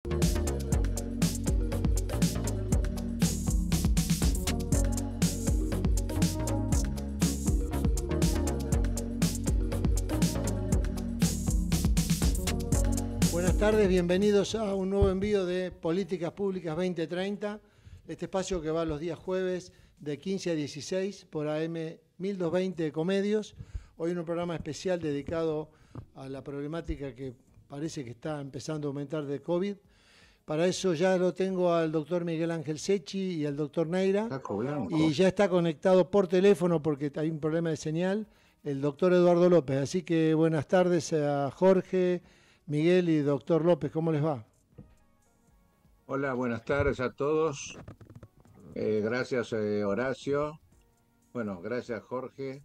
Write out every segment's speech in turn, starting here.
Buenas tardes, bienvenidos a un nuevo envío de Políticas Públicas 2030, este espacio que va los días jueves de 15 a 16 por AM 1220 Ecomedios. Hoy un programa especial dedicado a la problemática que parece que está empezando a aumentar de COVID. Para eso ya lo tengo al doctor Miguel Ángel Secchi y al doctor Neira. Y ya está conectado por teléfono porque hay un problema de señal, el doctor Eduardo López. Así que buenas tardes a Jorge, Miguel y doctor López, ¿cómo les va? Hola, buenas tardes a todos. Gracias, Horacio. Bueno, gracias, Jorge.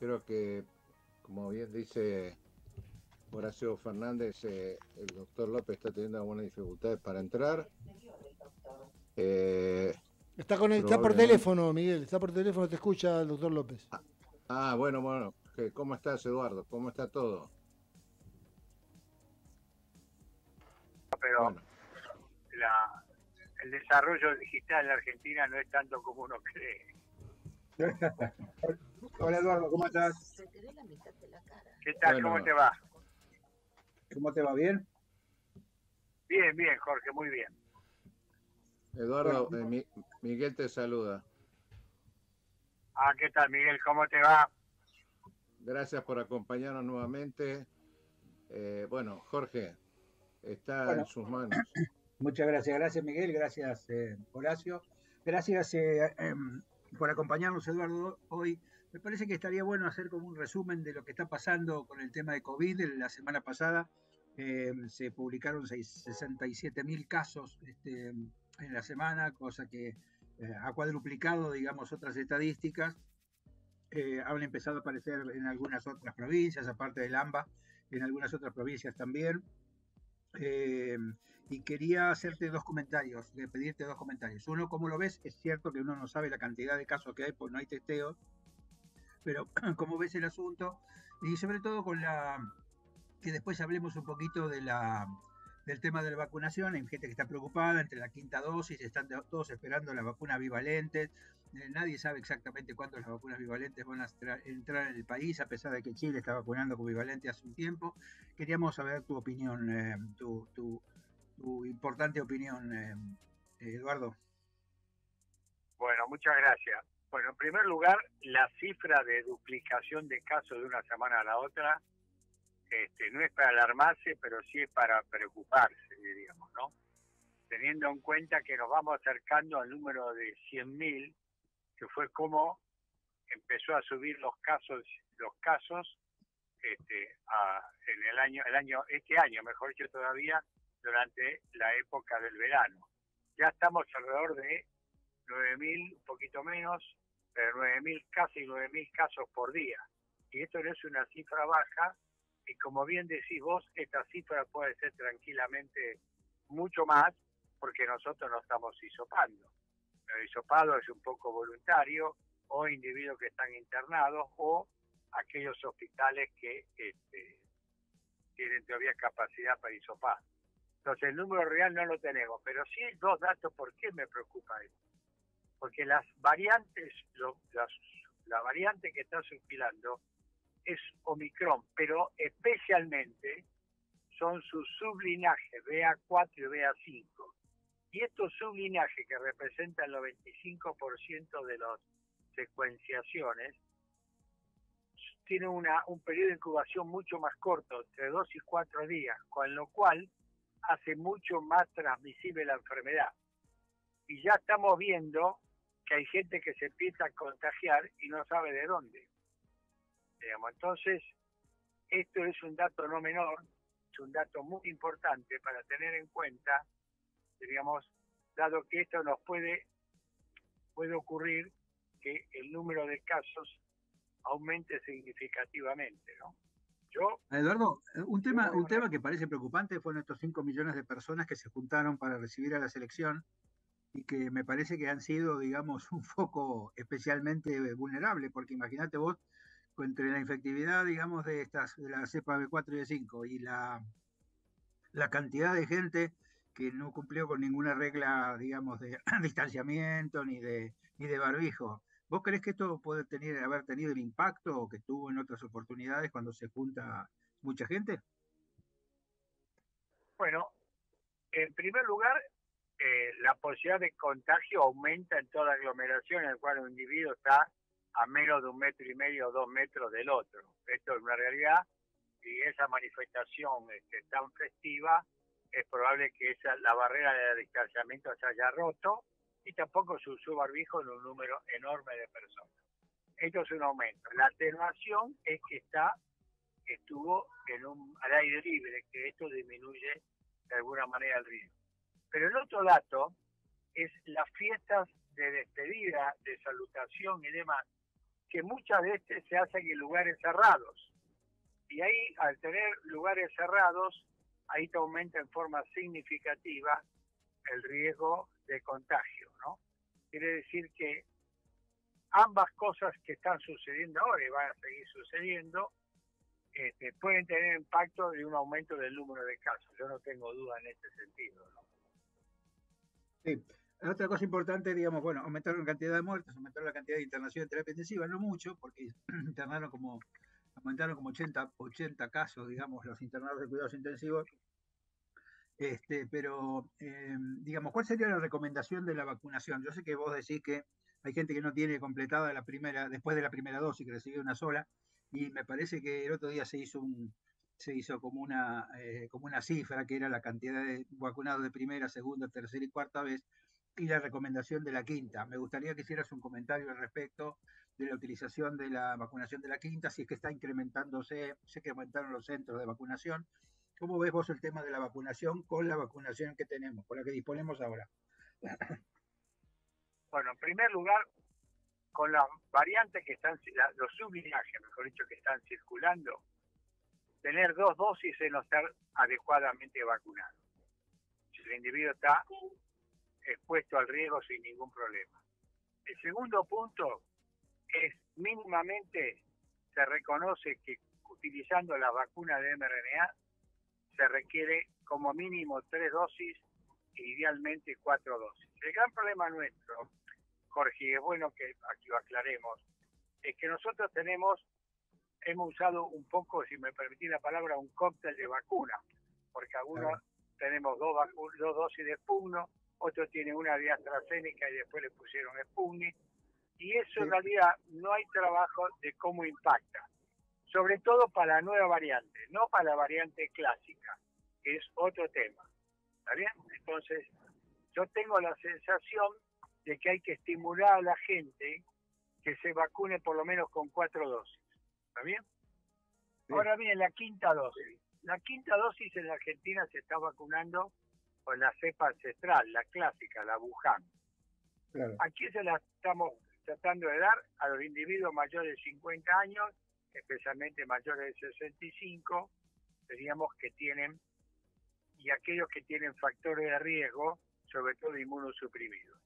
Creo que, como bien dice Horacio Fernández, el doctor López está teniendo algunas dificultades para entrar. Está por teléfono, Miguel, está por teléfono, te escucha el doctor López. Bueno. ¿Cómo estás, Eduardo? ¿Cómo está todo? Pero bueno, el desarrollo digital en la Argentina no es tanto como uno cree. Hola, Eduardo, ¿cómo estás? ¿Qué tal? Bueno, ¿cómo te va? ¿Cómo te va? ¿Bien? Bien, Jorge, muy bien. Eduardo, Miguel te saluda. ¿Qué tal, Miguel? ¿Cómo te va? Gracias por acompañarnos nuevamente. Bueno, Jorge, está en sus manos. Muchas gracias. Gracias, Miguel. Gracias, Horacio. Gracias por acompañarnos, Eduardo. Hoy me parece que estaría bueno hacer como un resumen de lo que está pasando con el tema de COVID. La semana pasada se publicaron 67.000 casos en la semana, cosa que ha cuadruplicado, digamos, otras estadísticas. Han empezado a aparecer en algunas otras provincias, aparte del AMBA, en algunas otras provincias también. Y quería hacerte pedirte dos comentarios. Uno, ¿cómo lo ves? Es cierto que uno no sabe la cantidad de casos que hay, porque no hay testeos, pero ¿cómo ves el asunto? Y sobre todo que después hablemos un poquito del tema de la vacunación. Hay gente que está preocupada entre la quinta dosis, están todos esperando la vacuna bivalente. Nadie sabe exactamente cuándo las vacunas bivalentes van a entrar en el país, a pesar de que Chile está vacunando con bivalente hace un tiempo. Queríamos saber tu opinión, tu importante opinión, Eduardo. Bueno, muchas gracias. Bueno, en primer lugar, la cifra de duplicación de casos de una semana a la otra no es para alarmarse, pero sí es para preocuparse, diríamos, ¿no? Teniendo en cuenta que nos vamos acercando al número de 100.000, que fue como empezó a subir los casos este año, mejor dicho todavía, durante la época del verano. Ya estamos alrededor de 9.000, un poquito menos, pero 9.000, casi 9.000 casos por día. Y esto no es una cifra baja, y como bien decís vos, esta cifra puede ser tranquilamente mucho más, porque nosotros no estamos hisopando. El hisopado es un poco voluntario, o individuos que están internados, o aquellos hospitales que tienen todavía capacidad para hisopar. Entonces el número real no lo tenemos, pero sí dos datos. ¿Por qué me preocupa esto? Porque las variantes, la variante que está circulando es Omicron, pero especialmente son sus sublinajes BA4 y BA5. Y estos sublinajes, que representan el 95% de las secuenciaciones, tienen un periodo de incubación mucho más corto, entre 2 y 4 días, con lo cual hace mucho más transmisible la enfermedad. Y ya estamos viendo que hay gente que se empieza a contagiar y no sabe de dónde. Entonces, esto es un dato no menor, es un dato muy importante para tener en cuenta, dado que esto nos puede ocurrir que el número de casos aumente significativamente, ¿no? Eduardo, un tema que parece preocupante fueron estos 5 millones de personas que se juntaron para recibir a la selección y que me parece que han sido, digamos, un foco especialmente vulnerable, porque imagínate vos, entre la infectividad, digamos, de la cepa B4 y B5 y la cantidad de gente que no cumplió con ninguna regla, digamos, de distanciamiento ni de barbijo. ¿Vos creés que esto puede haber tenido el impacto que tuvo en otras oportunidades cuando se junta mucha gente? Bueno, en primer lugar, la posibilidad de contagio aumenta en toda aglomeración en la cual un individuo está a menos de 1,5 metros o 2 metros del otro. Esto es una realidad y esa manifestación tan festiva es probable que la barrera de distanciamiento se haya roto y tampoco se usó barbijo en un número enorme de personas. Esto es un aumento. La atenuación es que estuvo al aire libre, que esto disminuye de alguna manera el riesgo. Pero el otro dato es las fiestas de despedida, de salutación y demás, que muchas veces se hacen en lugares cerrados. Y ahí, al tener lugares cerrados, ahí te aumenta en forma significativa el riesgo de contagio, ¿no? Quiere decir que ambas cosas que están sucediendo ahora y van a seguir sucediendo, pueden tener impacto de un aumento del número de casos. Yo no tengo duda en este sentido, ¿no? Sí. Otra cosa importante, digamos, bueno, aumentaron la cantidad de muertes, aumentaron la cantidad de internación en terapia intensiva, no mucho, porque aumentaron como 80 casos, digamos, los internados de cuidados intensivos. Pero, digamos, ¿cuál sería la recomendación de la vacunación? Yo sé que vos decís que hay gente que no tiene completada la primera, después de la primera dosis, que recibió una sola, y me parece que el otro día se hizo como una cifra, que era la cantidad de vacunados de primera, segunda, tercera y cuarta vez, y la recomendación de la quinta. Me gustaría que hicieras un comentario al respecto de la utilización de la vacunación de la quinta, si es que está incrementándose, sé que aumentaron los centros de vacunación. ¿Cómo ves vos el tema de la vacunación con la vacunación que tenemos, con la que disponemos ahora? Bueno, en primer lugar, con las variantes que están, los sublinajes, mejor dicho, que están circulando, tener 2 dosis es no estar adecuadamente vacunado. Si el individuo está expuesto al riesgo sin ningún problema. El segundo punto es mínimamente se reconoce que utilizando la vacuna de mRNA se requiere como mínimo 3 dosis e idealmente 4 dosis. El gran problema nuestro, Jorge, y es bueno que aquí lo aclaremos, es que nosotros hemos usado un poco, si me permitís la palabra, un cóctel de vacunas, porque algunos tenemos 2 dosis de Sputnik, otros tienen una de AstraZeneca y después le pusieron Sputnik, y eso en realidad no hay trabajo de cómo impacta, sobre todo para la nueva variante, no para la variante clásica, que es otro tema. ¿Está bien? Entonces, yo tengo la sensación de que hay que estimular a la gente que se vacune por lo menos con 4 dosis. ¿Está bien? Sí. Ahora bien, la quinta dosis. La quinta dosis en la Argentina se está vacunando con la cepa ancestral, la clásica, la Wuhan. Claro. Aquí se la estamos tratando de dar a los individuos mayores de 50 años, especialmente mayores de 65, diríamos que tienen, y aquellos que tienen factores de riesgo, sobre todo inmunosuprimidos.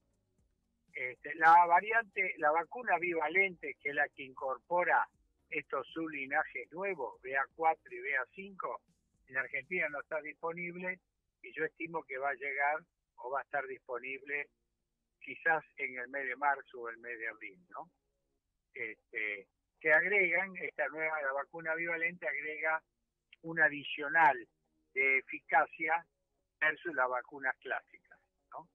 La vacuna bivalente, que es la que incorpora estos sublinajes nuevos, BA4 y BA5, en Argentina no está disponible y yo estimo que va a llegar o va a estar disponible quizás en el mes de marzo o el mes de abril, ¿no? Que agregan, la vacuna bivalente agrega un adicional de eficacia versus las vacunas clásicas, ¿no?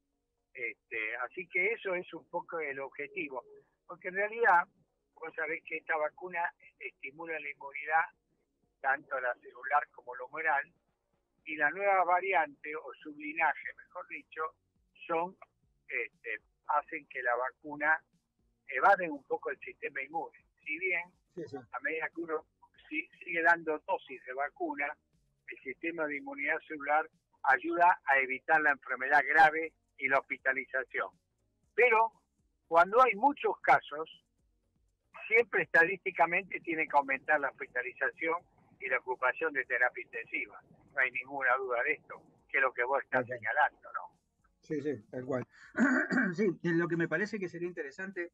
Así que eso es un poco el objetivo, porque en realidad vos sabés que esta vacuna estimula la inmunidad, tanto la celular como la humoral, y la nueva variante o sublinaje, mejor dicho, hacen que la vacuna evade un poco el sistema inmune. Si bien, a medida que uno sigue dando dosis de vacuna, el sistema de inmunidad celular ayuda a evitar la enfermedad grave y la hospitalización. Pero cuando hay muchos casos, siempre estadísticamente tiene que aumentar la hospitalización y la ocupación de terapia intensiva. No hay ninguna duda de esto, que es lo que vos estás señalando, ¿no? Sí, tal cual. Sí, lo que me parece que sería interesante,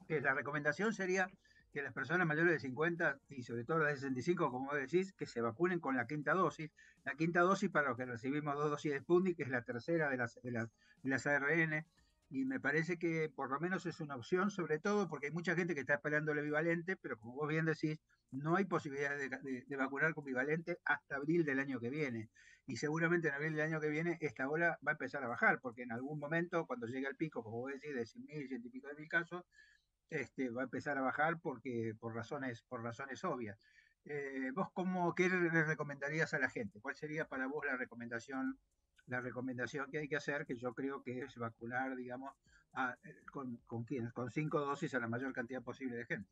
que la recomendación sería que las personas mayores de 50 y sobre todo las de 65, como vos decís, que se vacunen con la quinta dosis. La quinta dosis para los que recibimos 2 dosis de Sputnik, que es la tercera de las ARN. Y me parece que por lo menos es una opción, sobre todo porque hay mucha gente que está esperando el bivalente, pero como vos bien decís, no hay posibilidad de vacunar con bivalente hasta abril del año que viene. Y seguramente en abril del año que viene esta ola va a empezar a bajar, porque en algún momento, cuando llegue al pico, como vos decís, de 100.000, 100 y pico de mil casos, va a empezar a bajar porque por razones obvias. ¿Vos qué le recomendarías a la gente? ¿Cuál sería para vos la recomendación que hay que hacer? Que yo creo que es vacunar, digamos, con 5 dosis a la mayor cantidad posible de gente.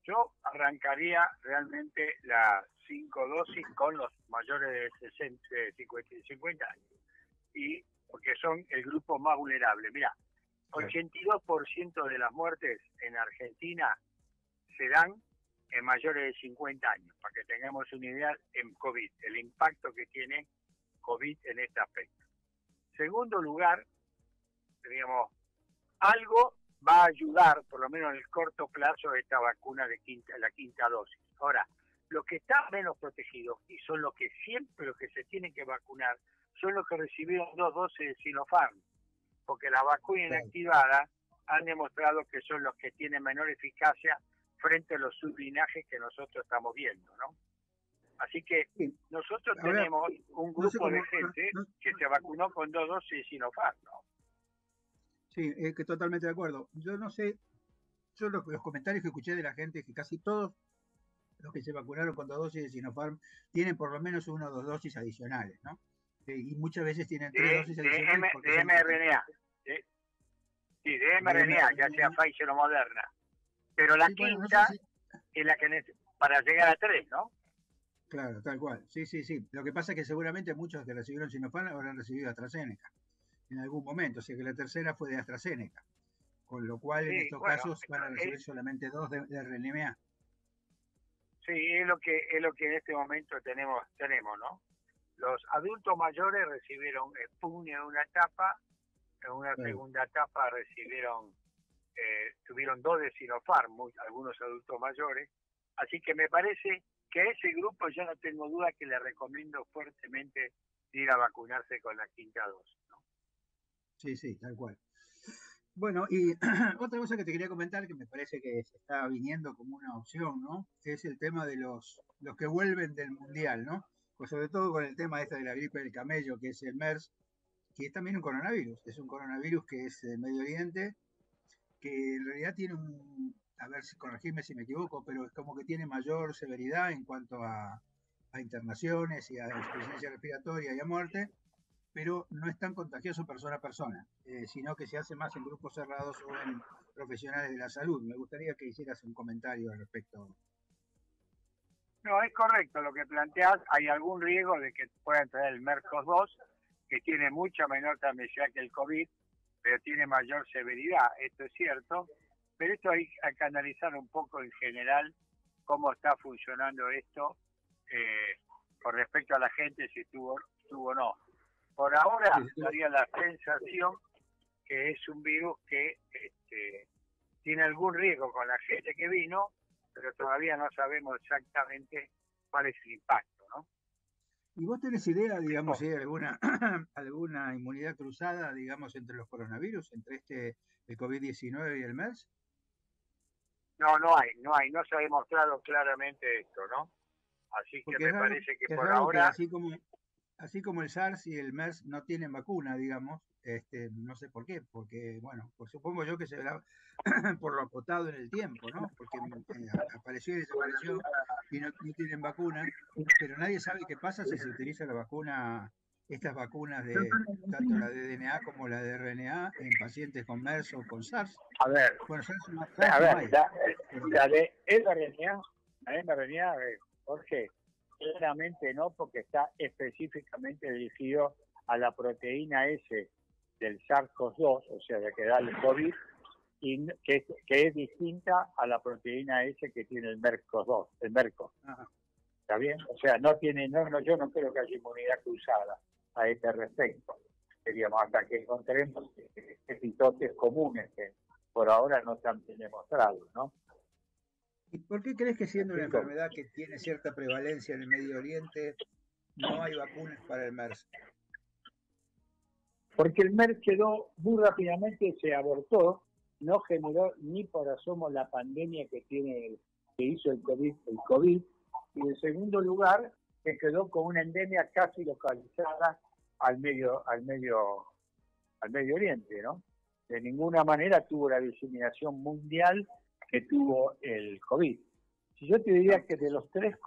Yo arrancaría realmente las 5 dosis con los mayores de 50 años, y porque son el grupo más vulnerable. Mira, 82% de las muertes en Argentina se dan en mayores de 50 años, para que tengamos una idea en COVID, el impacto que tiene COVID en este aspecto. Segundo lugar, digamos, algo va a ayudar, por lo menos en el corto plazo, esta vacuna de la quinta dosis. Ahora, los que están menos protegidos, y son los que se tienen que vacunar, son los que recibieron 2 dosis de Sinopharm, porque la vacuna inactivada han demostrado que son los que tienen menor eficacia frente a los sublinajes que nosotros estamos viendo, ¿no? Así que nosotros tenemos un grupo de gente que se vacunó con 2 dosis de Sinopharm, ¿no? Sí, que totalmente de acuerdo. Yo no sé, yo los comentarios que escuché de la gente es que casi todos los que se vacunaron con 2 dosis de Sinopharm tienen por lo menos 1 o 2 dosis adicionales, ¿no? Y muchas veces tienen 3 dosis adicionales. De mRNA. Sí, de mRNA, ya sea Pfizer o Moderna. Pero la quinta es la que para llegar a 3, ¿no? Claro, tal cual. Sí. Lo que pasa es que seguramente muchos que recibieron Sinopharm habrán recibido AstraZeneca en algún momento, o sea que la tercera fue de AstraZeneca, con lo cual en estos casos van a recibir solamente 2 de RNA. Sí, es lo que en este momento tenemos, ¿no? Los adultos mayores recibieron Sputnik en una etapa, en una segunda etapa tuvieron 2 de Sinopharm, algunos adultos mayores, así que me parece que a ese grupo yo no tengo duda que le recomiendo fuertemente ir a vacunarse con la quinta dosis, ¿no? Sí, tal cual. Bueno, y otra cosa que te quería comentar, que me parece que se está viniendo como una opción, ¿no? Es el tema de los que vuelven del Mundial, ¿no? Pues sobre todo con el tema de la gripe del camello, que es el MERS, que es también un coronavirus. Es un coronavirus que es de Medio Oriente, que en realidad tiene a ver, corregirme si me equivoco, pero es como que tiene mayor severidad en cuanto a internaciones y a insuficiencia respiratoria y a muerte, pero no es tan contagioso persona a persona, sino que se hace más en grupos cerrados o en profesionales de la salud. Me gustaría que hicieras un comentario al respecto. No, es correcto lo que planteas. Hay algún riesgo de que pueda entrar el MERS-CoV-2, que tiene mucha menor transmisibilidad que el COVID, pero tiene mayor severidad. Esto es cierto, pero esto hay que analizar un poco en general cómo está funcionando esto con respecto a la gente, si estuvo o no. Por ahora daría la sensación que es un virus que tiene algún riesgo con la gente que vino, pero todavía no sabemos exactamente cuál es el impacto, ¿no? ¿Y vos tenés idea, digamos, si hay alguna inmunidad cruzada, digamos, entre los coronavirus, entre el COVID-19 y el MERS? No hay, no se ha demostrado claramente esto, ¿no? Así que me parece que por ahora... Así como el SARS y el MERS no tienen vacuna, digamos, no sé por qué, porque, bueno, pues supongo yo que se verá por lo acotado en el tiempo, ¿no? Porque apareció y desapareció y no tienen vacuna, pero nadie sabe qué pasa si se utiliza la vacuna, estas vacunas tanto la de DNA como la de RNA en pacientes con MERS o con SARS. A ver, la de mRNA, Jorge, claramente no, porque está específicamente dirigido a la proteína S del SARS-CoV-2, o sea, de que da el COVID, y que es distinta a la proteína S que tiene el MERS-CoV-2, el MERS-CoV. ¿Está bien? O sea, yo no creo que haya inmunidad cruzada a este respecto. Diríamos, hasta que encontremos epitotes comunes por ahora no están bien demostrados, ¿no? ¿Y por qué crees que siendo una enfermedad que tiene cierta prevalencia en el Medio Oriente, no hay vacunas para el MERS? Porque el MERS quedó muy rápidamente, se abortó, no generó ni por asomo la pandemia que hizo el COVID, y en segundo lugar, que quedó con una endemia casi localizada al Medio Oriente, ¿no? De ninguna manera tuvo la diseminación mundial que tuvo el COVID. Si yo te diría que de los tres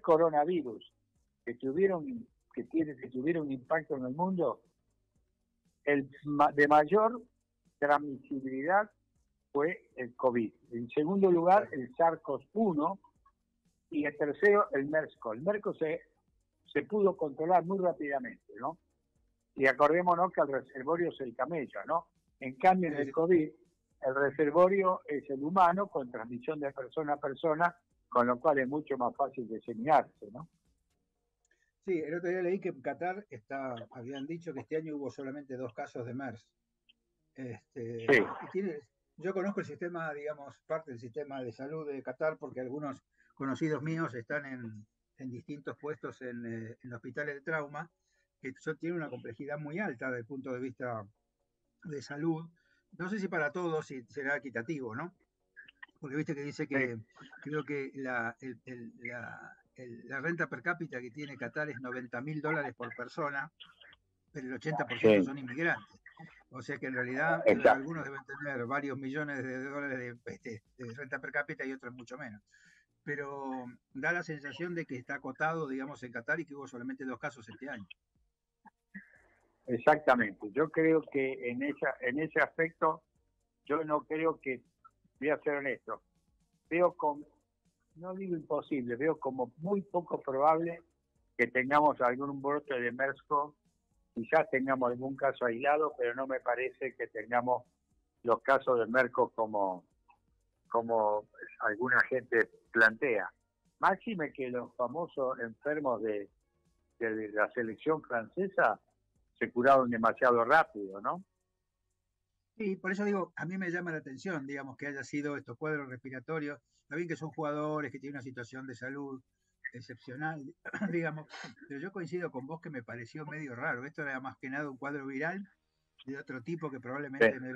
coronavirus que tuvieron impacto en el mundo, el de mayor transmisibilidad fue el COVID. En segundo lugar, el SARS-CoV-1 y el tercero, el MERS-CoV. El MERS-CoV se pudo controlar muy rápidamente, ¿no? Y acordémonos que el reservorio es el camello, ¿no? En cambio, en el COVID, el reservorio es el humano con transmisión de persona a persona, con lo cual es mucho más fácil diseminarse, ¿no? Sí, el otro día leí que en Qatar habían dicho que este año hubo solamente 2 casos de MERS. Sí. Yo conozco el sistema, digamos, parte del sistema de salud de Qatar, porque algunos conocidos míos están en distintos puestos en hospitales de trauma, que tiene una complejidad muy alta desde el punto de vista de salud. No sé si para todos será equitativo, ¿no? Porque viste que dice que creo que la renta per cápita que tiene Qatar es $90.000 por persona, pero el 80% son inmigrantes. O sea que en realidad algunos deben tener varios millones de dólares de renta per cápita y otros mucho menos. Pero da la sensación de que está acotado, digamos, en Qatar y que hubo solamente 2 casos este año. Exactamente. Yo creo que en ese aspecto, yo no creo que, voy a ser honesto, no digo imposible, veo como muy poco probable que tengamos algún brote de MERS-CoV. Quizás tengamos algún caso aislado, pero no me parece que tengamos los casos de MERS-CoV como alguna gente plantea. Máxime que los famosos enfermos de la selección francesa se curaron demasiado rápido, ¿no? Sí, por eso digo, a mí me llama la atención, digamos, que haya sido estos cuadros respiratorios. Está bien que son jugadores que tienen una situación de salud excepcional, digamos, pero yo coincido con vos que me pareció medio raro. Esto era más que nada un cuadro viral de otro tipo que probablemente no es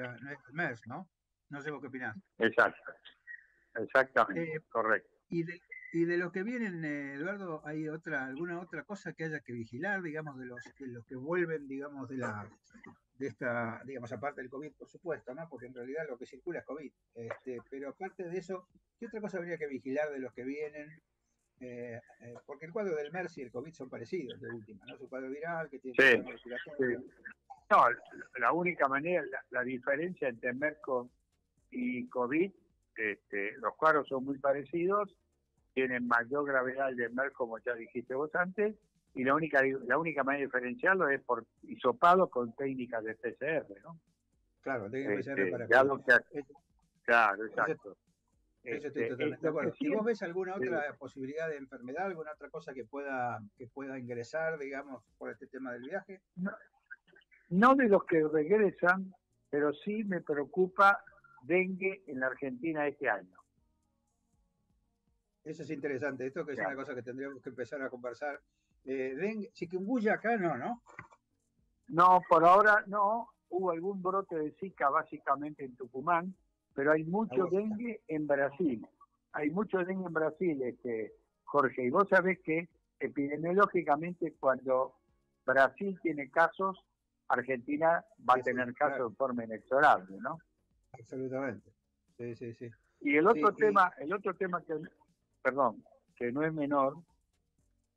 el MERS, ¿no? No sé vos qué opinás. Exacto, exactamente, correcto. Y de los que vienen, Eduardo, ¿hay alguna otra cosa que haya que vigilar, digamos, de los que vuelven, digamos, de esta, digamos, aparte del COVID, por supuesto, ¿no? Porque en realidad lo que circula es COVID. Pero aparte de eso, ¿qué otra cosa habría que vigilar de los que vienen? Porque el cuadro del MERS y el COVID son parecidos, de última, ¿no? Es un cuadro viral que tiene respiratorio. No, la única manera, la diferencia entre MERS y COVID, los cuadros son muy parecidos, tienen mayor gravedad el de MERS, como ya dijiste vos antes, y la única manera de diferenciarlo es por hisopado con técnicas de PCR, ¿no? Claro, técnicas de PCR para claro, exacto. Eso estoy totalmente de acuerdo. ¿Y vos ves alguna otra posibilidad de enfermedad, alguna otra cosa que pueda ingresar, digamos, por este tema del viaje? No de los que regresan, pero sí me preocupa dengue en la Argentina este año. Eso es interesante, esto que es una cosa que tendríamos que empezar a conversar. Dengue, chikungunya acá no. No, por ahora no. Hubo algún brote de Zika básicamente en Tucumán, pero hay mucho dengue en Brasil. Hay mucho dengue en Brasil, Jorge. Y vos sabés que epidemiológicamente cuando Brasil tiene casos, Argentina va a tener casos de forma inexorable, ¿no? Absolutamente. Sí. Y el otro tema que no es menor,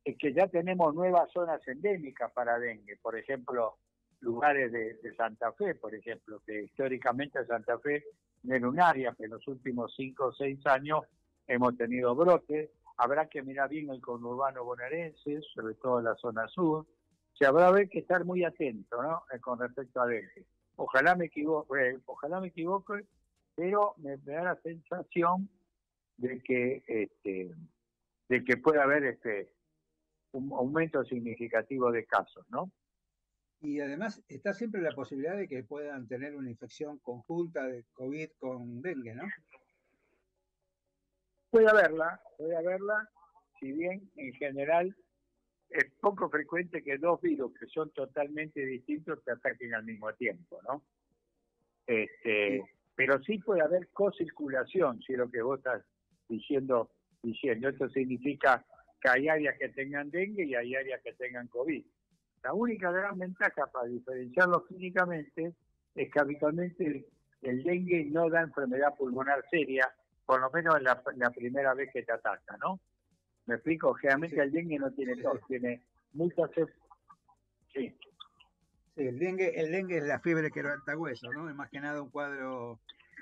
es que ya tenemos nuevas zonas endémicas para dengue. Por ejemplo, lugares de Santa Fe, por ejemplo, que históricamente Santa Fe no era un área, que en los últimos 5 o 6 años hemos tenido brotes. Habrá que mirar bien el conurbano bonaerense, sobre todo en la zona sur. Se habrá que estar muy atento, ¿no? Con respecto a dengue. Ojalá me equivoque, pero me da la sensación de que puede haber un aumento significativo de casos, ¿no? Y además está siempre la posibilidad de que puedan tener una infección conjunta de COVID con dengue, ¿no? Puede haberla, si bien en general es poco frecuente que dos virus que son totalmente distintos te ataquen al mismo tiempo, ¿no? Sí, Pero sí puede haber cocirculación, si es lo que vos estás diciendo. Esto significa que hay áreas que tengan dengue y hay áreas que tengan COVID. La única gran ventaja para diferenciarlos clínicamente es que habitualmente el dengue no da enfermedad pulmonar seria, por lo menos en la primera vez que te ataca, ¿no? ¿Me explico? Generalmente sí, el dengue no tiene sí, tos, sí. tiene muchas... Sí, Sí, el dengue es la fiebre que levanta hueso, ¿no? Es más que nada un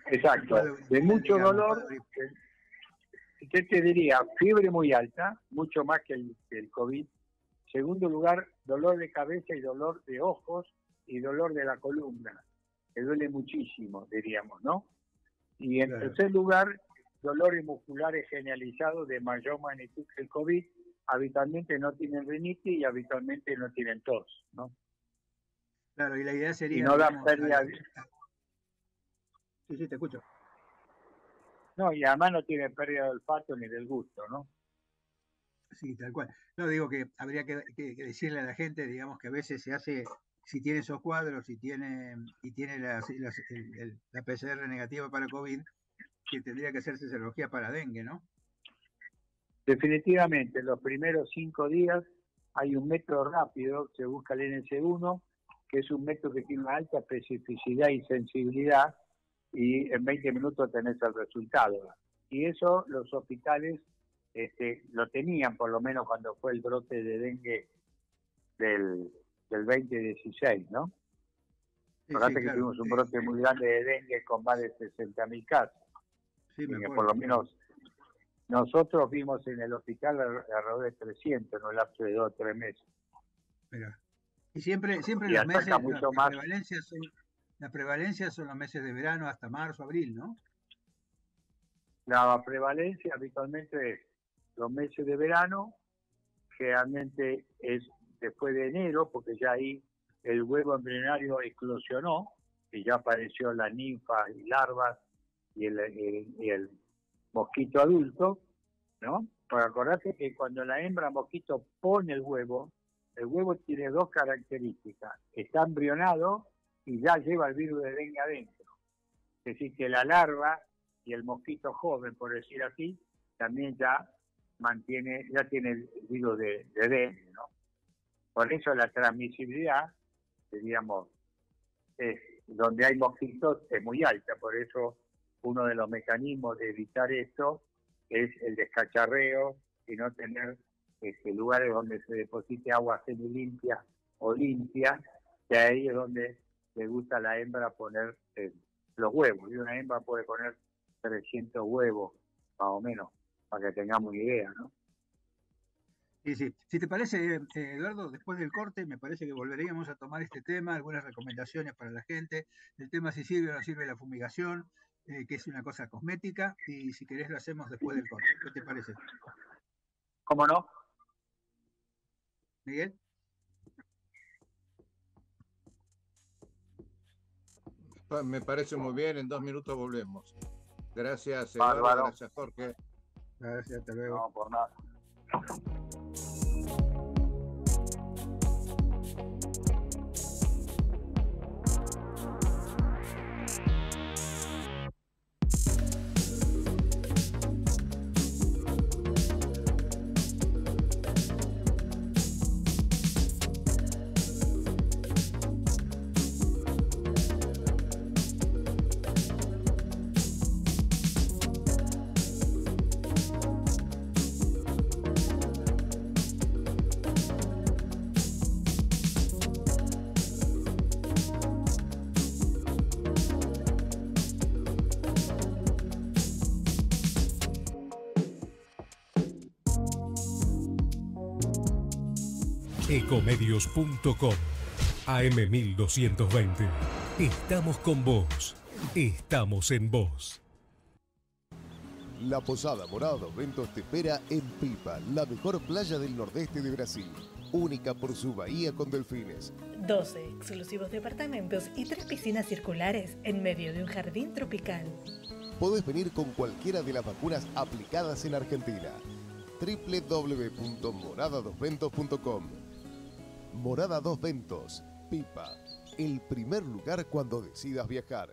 exacto. cuadro De gripal, mucho digamos, un dolor, cuadro gripal. usted te diría fiebre muy alta, mucho más que el COVID. Segundo lugar, dolor de cabeza y dolor de ojos y dolor de la columna, que duele muchísimo, diríamos, ¿no? Y en Claro. tercer lugar, dolores musculares generalizados de mayor magnitud que el COVID, habitualmente no tienen rinitis y habitualmente no tienen tos, ¿no? Claro, y la idea Y sería, no da digamos, pérdida, sí, sí, te escucho. no, y además no tiene pérdida del olfato ni del gusto, ¿no? Sí, tal cual. No, digo que habría que decirle a la gente, digamos, que a veces se hace, si tiene esos cuadros y tiene la PCR negativa para COVID, que tendría que hacerse serología para dengue, ¿no? Definitivamente, en los primeros 5 días hay un método rápido, se busca el NC1, que es un método que tiene una alta especificidad y sensibilidad, y en 20 minutos tenés el resultado. Y eso los hospitales lo tenían, por lo menos cuando fue el brote de dengue del 2016, ¿no? Sí, sí, Fíjate que claro. tuvimos un brote muy grande de dengue con más de 60.000 casos, Sí, y me que acuerdo. por lo menos nosotros vimos en el hospital alrededor de 300 en un lapso de 2 o 3 meses. Mira. Y siempre Y los ataca meses, mucho más. la prevalencia son los meses de verano hasta marzo, abril, ¿no? La prevalencia habitualmente es los meses de verano, generalmente es después de enero, porque ya ahí el huevo embrionario eclosionó y ya apareció la ninfa y larvas y el mosquito adulto, ¿no? Porque acordate que cuando la hembra mosquito pone el huevo tiene dos características: está embrionado y ya lleva el virus de dengue adentro. Es decir, que la larva y el mosquito joven, por decir así, también ya tiene el virus de dengue, ¿no? Por eso la transmisibilidad, diríamos, donde hay mosquitos es muy alta. Por eso uno de los mecanismos de evitar esto es el descacharreo y no tener lugares donde se deposite agua semilimpia o limpia, que ahí es donde le gusta a la hembra poner los huevos. Y una hembra puede poner 300 huevos, más o menos, para que tengamos una idea, ¿no? Sí, sí. Si te parece, Eduardo, después del corte, me parece que volveríamos a tomar este tema, algunas recomendaciones para la gente, el tema si sirve o no sirve la fumigación, que es una cosa cosmética, y si querés lo hacemos después del corte. ¿Qué te parece, ¿Cómo no? Miguel? Me parece muy bien, en 2 minutos volvemos. Gracias, Eduardo, Bárbaro. gracias, Jorge. Gracias, hasta luego. No, por nada. Ecomedios.com AM1220. Estamos con vos. Estamos en vos. La Posada Morado Ventos te espera en Pipa, la mejor playa del nordeste de Brasil. única por su bahía con delfines. 12 exclusivos departamentos y 3 piscinas circulares en medio de un jardín tropical. Podés venir con cualquiera de las vacunas aplicadas en Argentina. www.morada2ventos.com. Morada Dos Ventos, Pipa, el primer lugar cuando decidas viajar.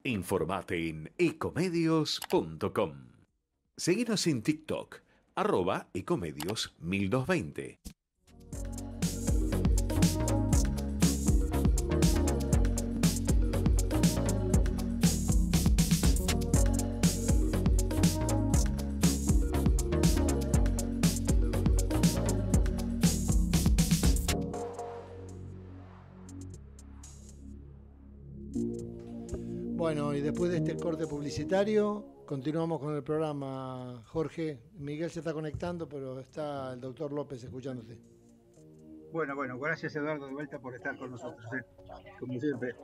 Informate en ecomedios.com. Seguinos en TikTok, @ecomedios1220. Bueno, y después de este corte publicitario, continuamos con el programa. Jorge, Miguel se está conectando, pero está el doctor López escuchándote. Bueno, gracias Eduardo de vuelta por estar con nosotros, como siempre.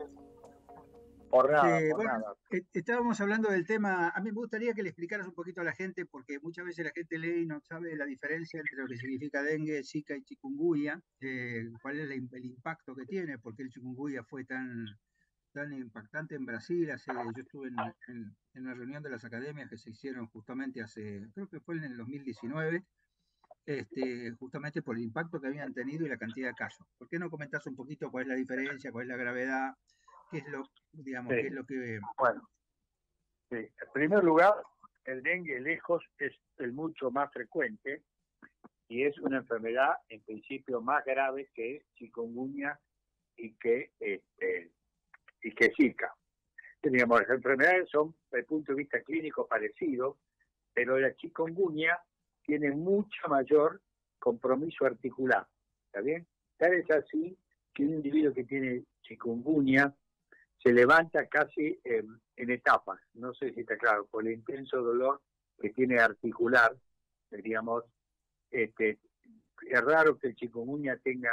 Por nada, Estábamos hablando del tema. A mí me gustaría que le explicaras un poquito a la gente, porque muchas veces la gente lee y no sabe la diferencia entre lo que significa dengue, zika y chikungunya, cuál es el impacto que tiene, porque el chikungunya fue tan impactante en Brasil. Yo estuve en una reunión de las academias que se hicieron justamente creo que fue en el 2019, justamente por el impacto que habían tenido y la cantidad de casos. ¿Por qué no comentás un poquito cuál es la diferencia, cuál es la gravedad, qué es lo, digamos, qué es lo que... Bueno, sí. En primer lugar, el dengue lejos es el mucho más frecuente y es una enfermedad en principio más grave que chikungunya y que Zika. Digamos, las enfermedades son, desde el punto de vista clínico, parecidos, pero la chikungunya tiene mucho mayor compromiso articular. ¿Está bien? Tal es así que un individuo que tiene chikungunya se levanta casi en etapas. No sé si está claro, por el intenso dolor que tiene articular, digamos, es raro que el chikungunya tenga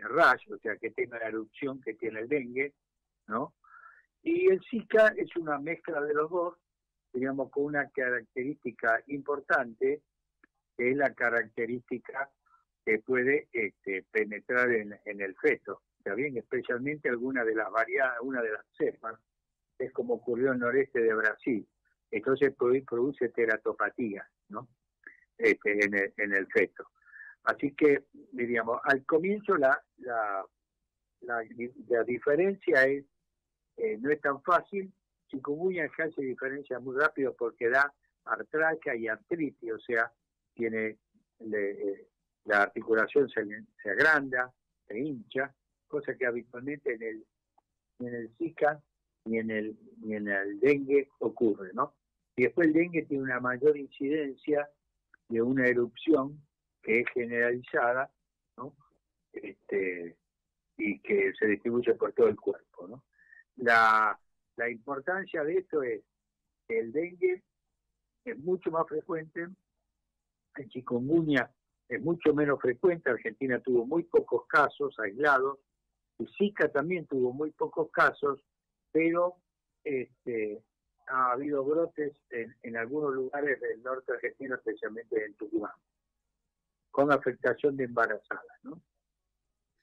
rash, o sea, que tenga la erupción que tiene el dengue, ¿no? Y el Zika es una mezcla de los dos, digamos, con una característica importante, que es la característica que puede penetrar en el feto, ¿está bien? Especialmente alguna de las variadas, una de las cepas, es como ocurrió en el noreste de Brasil. Entonces produce teratopatía, ¿no? En el feto. Así que, diríamos, al comienzo la diferencia es no es tan fácil. Chikungunya se hace diferencia muy rápido porque da artralgia y artritis, o sea, tiene la articulación se agranda, se hincha, cosa que habitualmente en el Zika ni en el dengue ocurre, ¿no? Y después el dengue tiene una mayor incidencia de una erupción que es generalizada, ¿no? Y que se distribuye por todo el cuerpo, ¿no? La importancia de esto es que el dengue es mucho más frecuente, el chikungunya es mucho menos frecuente. Argentina tuvo muy pocos casos aislados, y Zika también tuvo muy pocos casos, pero ha habido brotes en algunos lugares del norte argentino, especialmente en Tucumán, con afectación de embarazadas, ¿no?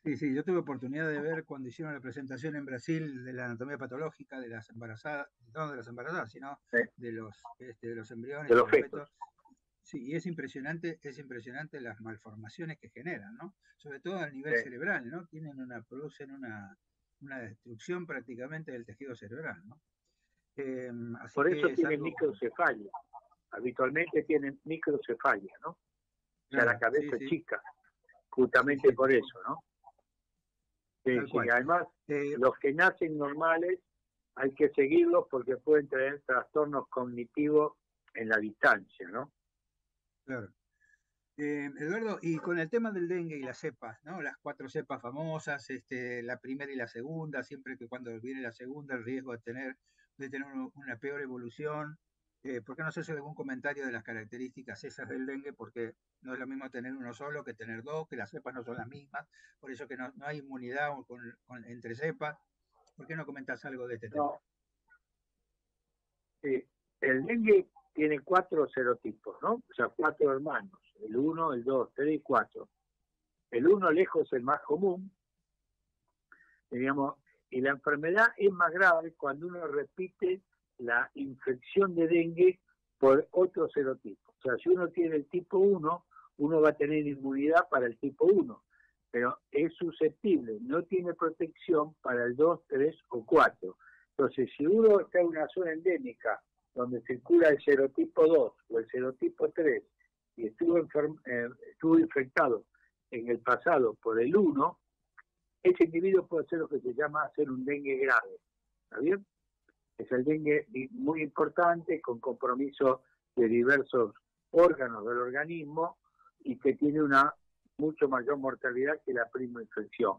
Sí, yo tuve oportunidad de ver cuando hicieron la presentación en Brasil de la anatomía patológica de las embarazadas, no de las embarazadas, sino sí, de los embriones, de los fetos. Sí, y es impresionante las malformaciones que generan, ¿no? Sobre todo a nivel cerebral, ¿no? Producen una destrucción prácticamente del tejido cerebral, ¿no? Así Por eso que tienen microcefalia. Habitualmente tienen microcefalia, ¿no? O sea, la cabeza es chica, justamente por eso, ¿no? Sí, además, los que nacen normales hay que seguirlos porque pueden tener trastornos cognitivos en la distancia, ¿no? Claro. Eduardo, y con el tema del dengue y las cepas, ¿no? Las 4 cepas famosas, la primera y la segunda, siempre que cuando viene la segunda el riesgo de tener una peor evolución. ¿Por qué no haces algún comentario de las características esas del dengue? Porque no es lo mismo tener uno solo que tener dos, que las cepas no son las mismas, por eso que no hay inmunidad entre cepas. ¿Por qué no comentas algo de este tema? El dengue tiene 4 serotipos, ¿no? O sea, 4 hermanos, el 1, el 2, 3 y 4. El 1 lejos es el más común, digamos, y la enfermedad es más grave cuando uno repite la infección de dengue por otro serotipo. O sea, si uno tiene el tipo 1, uno va a tener inmunidad para el tipo 1, pero es susceptible, no tiene protección para el 2, 3 o 4. Entonces, si uno está en una zona endémica donde circula el serotipo 2 o el serotipo 3 y estuvo infectado en el pasado por el 1, ese individuo puede hacer lo que se llama hacer un dengue grave. ¿Está bien? Es el dengue muy importante, con compromiso de diversos órganos del organismo y que tiene una mucho mayor mortalidad que la primoinfección.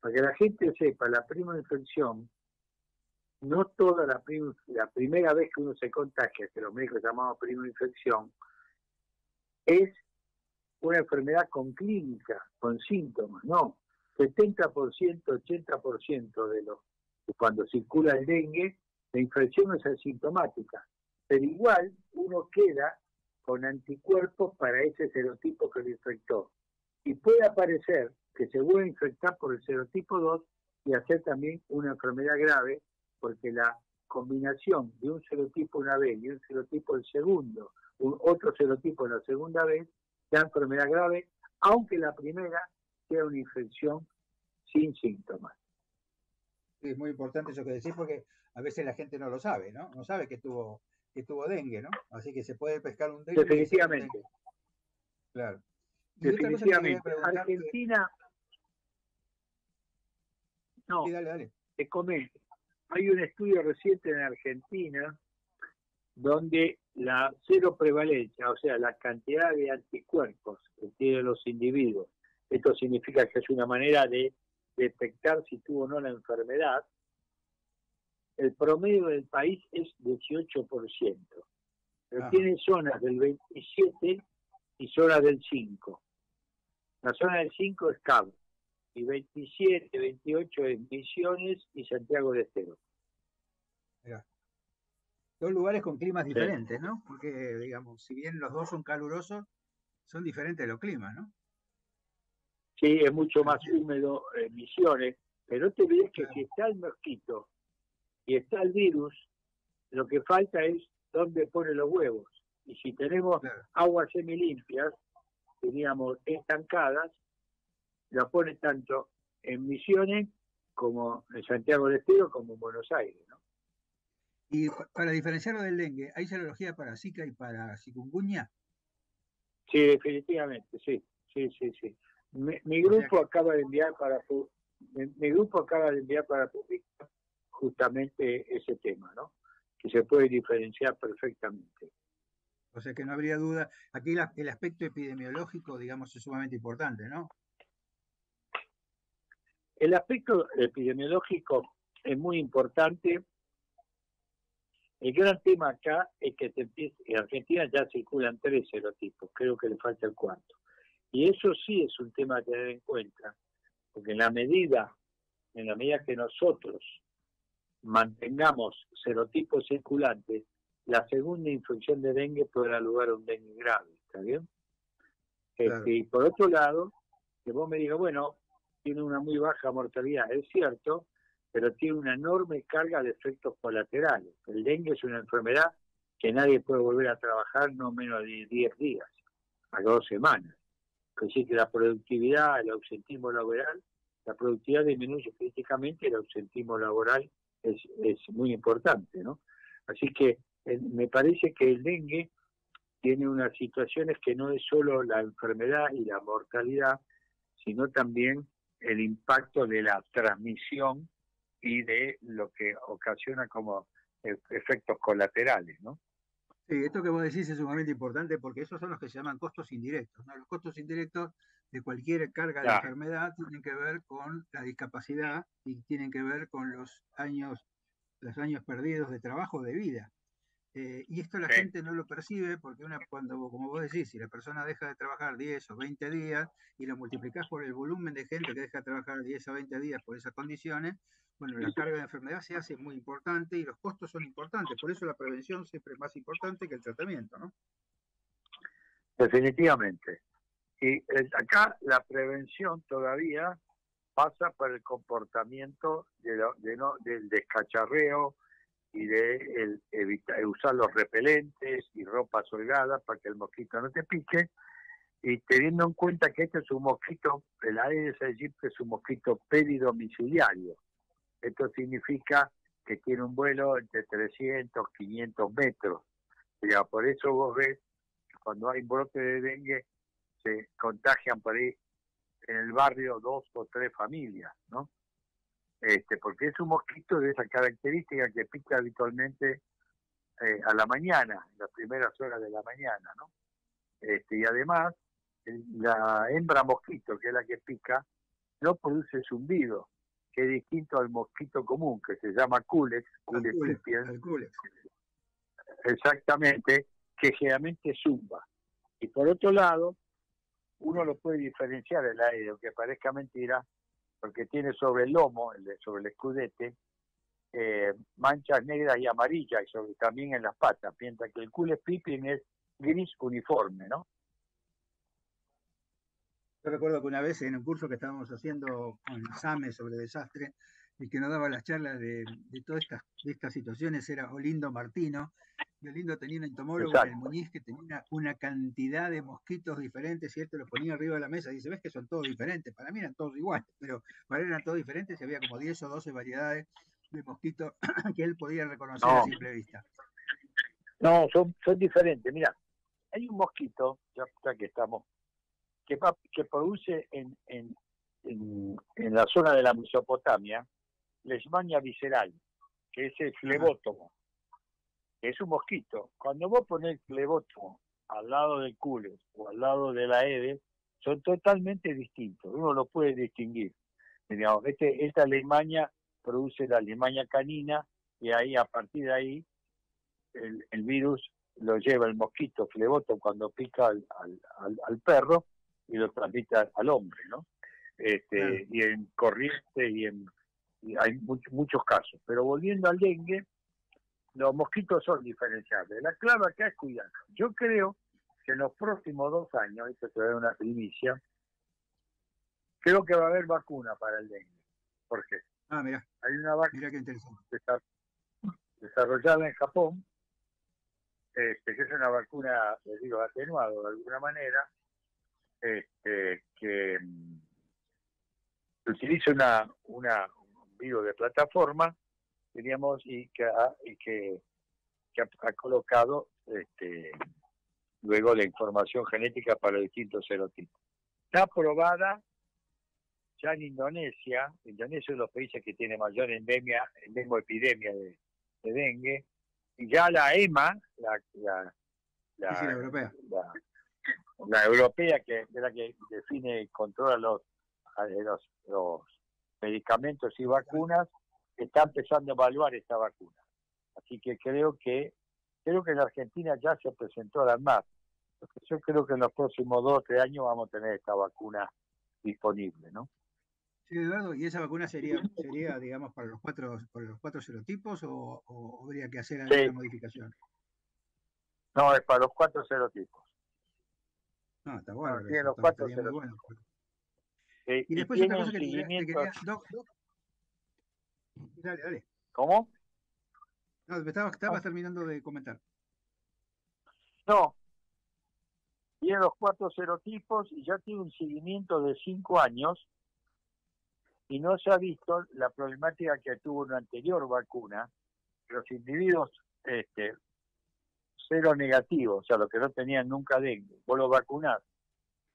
Para que la gente sepa, la primoinfección, no toda la primera vez que uno se contagia, que los médicos llamamos primoinfección, es una enfermedad con clínica, con síntomas, no. 70%, 80% de cuando circula el dengue, la infección es asintomática, pero igual uno queda con anticuerpos para ese serotipo que lo infectó. Y puede aparecer que se vuelva a infectar por el serotipo 2 y hacer también una enfermedad grave, porque la combinación de un serotipo una vez y un serotipo el segundo, otro serotipo la segunda vez, da enfermedad grave, aunque la primera sea una infección sin síntomas. Es muy importante eso que decís, porque a veces la gente no lo sabe, ¿no? No sabe que tuvo dengue, ¿no? Así que se puede pescar un dengue. Definitivamente. Claro. Y definitivamente. Argentina... No, sí, dale. Te comento. Hay un estudio reciente en Argentina donde la cero prevalencia, o sea, la cantidad de anticuerpos que tienen los individuos, esto significa que es una manera de detectar si tuvo o no la enfermedad, el promedio del país es 18%, pero tiene zonas del 27% y zonas del 5%. La zona del 5% es Cabo, y 27, 28 es Misiones y Santiago del Estero. Mirá. Dos lugares con climas diferentes, ¿no? Porque, digamos, si bien los dos son calurosos, son diferentes los climas, ¿no? Sí, es mucho más húmedo en Misiones, pero no te olvides que si está el mosquito y está el virus, lo que falta es dónde pone los huevos. Y si tenemos aguas semilimpias, diríamos estancadas, la pone tanto en Misiones como en Santiago del Estero como en Buenos Aires, ¿no? Y para diferenciarlo del dengue, ¿hay serología para Zika y para chikungunya? Sí, definitivamente, sí. Mi grupo acaba de enviar para publicar justamente ese tema, ¿no? Que se puede diferenciar perfectamente. O sea que no habría duda. Aquí el aspecto epidemiológico, digamos, es sumamente importante, ¿no? El aspecto epidemiológico es muy importante. El gran tema acá es que en Argentina ya circulan 3 serotipos, creo que le falta el 4. Y eso sí es un tema a tener en cuenta, porque en la medida que nosotros mantengamos serotipos circulantes, la segunda infección de dengue puede dar lugar a un dengue grave, ¿está bien? Claro. Y por otro lado, que vos me digas, bueno, tiene una muy baja mortalidad, es cierto, pero tiene una enorme carga de efectos colaterales. El dengue es una enfermedad que nadie puede volver a trabajar no menos de 10 días, a 2 semanas. Es decir, que la productividad, el ausentismo laboral, la productividad disminuye críticamente, el ausentismo laboral es muy importante, ¿no? Así que me parece que el dengue tiene unas situaciones que no es solo la enfermedad y la mortalidad, sino también el impacto de la transmisión y de lo que ocasiona como efectos colaterales, ¿no? Sí, esto que vos decís es sumamente importante porque esos son los que se llaman costos indirectos, ¿no? Los costos indirectos de cualquier carga de enfermedad tienen que ver con la discapacidad y tienen que ver con los años perdidos de trabajo, de vida. Y esto la gente no lo percibe porque cuando, como vos decís, si la persona deja de trabajar 10 o 20 días y lo multiplicás por el volumen de gente que deja de trabajar 10 o 20 días por esas condiciones, bueno, la carga de enfermedad se hace muy importante y los costos son importantes. Por eso la prevención siempre es más importante que el tratamiento, ¿no? Definitivamente. Y acá la prevención todavía pasa por el comportamiento del descacharreo y de evitar usar los repelentes y ropas holgadas para que el mosquito no te pique, y teniendo en cuenta que este es un mosquito, el Aedes aegypti es un mosquito peridomiciliario. Esto significa que tiene un vuelo entre 300, 500 metros. Ya, por eso vos ves que cuando hay brote de dengue se contagian por ahí en el barrio 2 o 3 familias, ¿no? Porque es un mosquito de esa característica que pica habitualmente a la mañana, en las primeras horas de la mañana, ¿no? Y además, la hembra mosquito, que es la que pica, no produce zumbido, que es distinto al mosquito común, que se llama Culex pipiens, exactamente, que generalmente zumba. Y por otro lado, uno lo puede diferenciar el aire, aunque parezca mentira, porque tiene sobre el lomo, sobre el escudete, manchas negras y amarillas, y también en las patas, mientras que el Culex pipiens es gris uniforme, ¿no? Yo recuerdo que una vez en un curso que estábamos haciendo con SAME sobre desastre, el que nos daba las charlas de todas estas situaciones era Olindo Martino, y Olindo tenía un entomólogo en el Muñiz que tenía una cantidad de mosquitos diferentes, y él te los ponía arriba de la mesa y dice, ves que son todos diferentes, para mí eran todos iguales, pero para él eran todos diferentes y había como 10 o 12 variedades de mosquitos que él podía reconocer a simple vista. No, son diferentes. Mira, hay un mosquito, ya que estamos, que produce en la zona de la Mesopotamia, Leishmania visceral, que es el flebótomo, que es un mosquito. Cuando vos ponés el flebótomo al lado del Culex o al lado de la Aedes, son totalmente distintos, uno lo puede distinguir. Digamos, esta Leishmania produce la Leishmania canina, y ahí, a partir de ahí, el virus lo lleva el mosquito flebótomo cuando pica al perro, y lo transmite al hombre, ¿no? Y en corriente y hay muchos casos. Pero volviendo al dengue, los mosquitos son diferenciables. La clave acá es cuidar. Yo creo que en los próximos 2 años, esto te da una primicia, creo que va a haber vacuna para el dengue. ¿Por qué? Mira. Hay una vacuna, mira qué interesante, desarrollada en Japón, que es una vacuna, les digo, atenuada de alguna manera, que utiliza un virus de plataforma, diríamos, y que ha colocado luego la información genética para los distintos serotipos. Está aprobada ya en Indonesia. Indonesia es uno de los países que tiene mayor epidemia de dengue, y ya la EMA, la europea. La europea, que es la que define y controla los medicamentos y vacunas, está empezando a evaluar esta vacuna. Así que creo que en Argentina ya se presentó a la ANMAT. Yo creo que en los próximos 2 o 3 años vamos a tener esta vacuna disponible, ¿no? Sí, Eduardo, ¿y esa vacuna sería digamos, para los 4 serotipos o habría que hacer alguna modificación? No, es para los 4 serotipos. No, está bueno. Tiene los 4 serotipos. Bueno. Y después otra cosa que te quería... Dale. ¿Cómo? No, estabas terminando de comentar. No. Tiene los 4 serotipos y ya tiene un seguimiento de 5 años, y no se ha visto la problemática que tuvo una anterior vacuna. Los individuos cero negativos, o sea, los que no tenían nunca dengue, vos los vacunás